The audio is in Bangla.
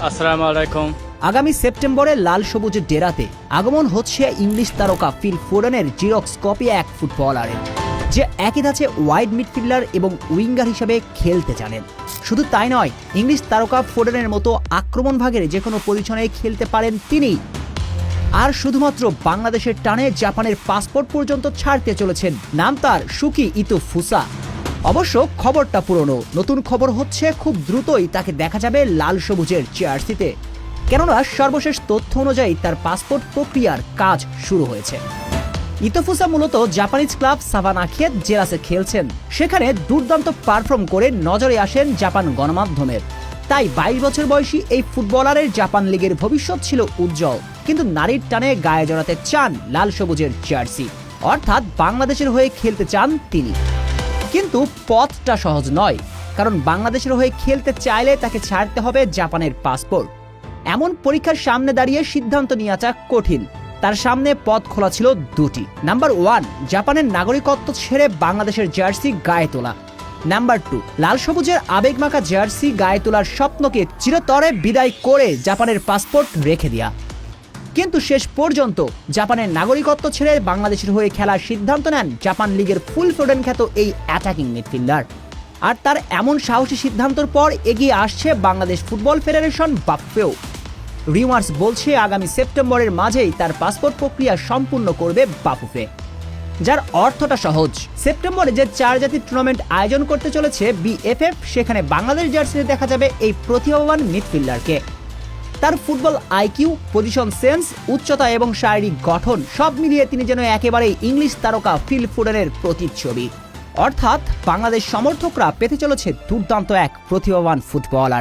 আসসালামু আলাইকুম। আগামী সেপ্টেম্বরে লাল সবুজের ডেরাতে আগমন হচ্ছে ইংলিশ তারকা ফিল ফোডেনের জিরক্স কপি এক ফুটবলারের, যে একই ধাঁচে ওয়াইড মিডফিল্ডার এবং উইঙ্গার হিসেবে খেলতে জানেন। শুধু তাই নয়, ইংলিশ তারকা ফোডেনের মতো আক্রমণ ভাগের যে কোনো পজিশনে খেলতে পারেন তিনি। আর শুধুমাত্র বাংলাদেশের টানে জাপানের পাসপোর্ট পর্যন্ত ছাড়তে চলেছেন। নাম তার সুকি ইতোফুসা। অবশ্য খবরটা পুরনো, নতুন খবর হচ্ছে খুব দ্রুতই তাকে দেখা যাবে লাল সবুজের জার্সিতে, কেননা সর্বশেষ তথ্য অনুযায়ী তার পাসপোর্ট প্রক্রিয়ার কাজ শুরু হয়েছে। ইতোফুসা মূলত জাপানিজ ক্লাব সাভানাখিয়েত জেরাসে খেলছেন। সেখানে দুর্দান্ত পারফর্ম করে নজরে আসেন জাপান গণমাধ্যমের। তাই 22 বছর বয়সী এই ফুটবলারের জাপান লিগের ভবিষ্যৎ ছিল উজ্জ্বল, কিন্তু নারীর টানে গায়ে জড়াতে চান লাল সবুজের জার্সি, অর্থাৎ বাংলাদেশের হয়ে খেলতে চান তিনি। কিন্তু পথটা সহজ নয়, কারণ বাংলাদেশের হয়ে খেলতে চাইলে তাকে ছাড়তে হবে জাপানের পাসপোর্ট। এমন পরীক্ষার সামনে দাঁড়িয়ে সিদ্ধান্ত নেওয়াটা কঠিন। তার সামনে পথ খোলা ছিল দুটি। নাম্বার 1, জাপানের নাগরিকত্ব ছেড়ে বাংলাদেশের জার্সি গায়ে তোলা। নাম্বার 2, লাল সবুজের আবেগমাখা জার্সি গায়ে তোলার স্বপ্নকে চিরতরে বিদায় করে জাপানের পাসপোর্ট রেখে দেয়া। কিন্তু শেষ পর্যন্ত জাপানের নাগরিকত্ব ছেড়ে বাংলাদেশের হয়ে খেলার সিদ্ধান্ত নেন জাপান লিগের ফুল ফোডেন খ্যাত এই অ্যাটাকিং মিডফিল্ডার। আর তার এমন সাহসী সিদ্ধান্তের পর এগিয়ে আসছে বাংলাদেশ ফুটবল ফেডারেশন বাফুফেও। রিউমার্স বলছে আগামী সেপ্টেম্বরের মাঝেই তার পাসপোর্ট প্রক্রিয়া সম্পূর্ণ করবে বাফুফে, যার অর্থটা সহজ। সেপ্টেম্বরে যে 4 জাতির টুর্নামেন্ট আয়োজন করতে চলেছে বিএফএফ, সেখানে বাংলাদেশ জার্সিতে দেখা যাবে এই প্রতিভাবান মিডফিল্ডারকে। তার ফুটবল আইকিউ, পজিশন সেন্স, উচ্চতা এবং শারীরিক গঠন সব মিলিয়ে তিনি যেন একেবারেই ইংলিশ তারকা ফিল ফোডেনের প্রতিচ্ছবি। অর্থাৎ বাংলাদেশ সমর্থকরা পেতে চলেছে দুর্দান্ত এক প্রতিভাবান ফুটবলার।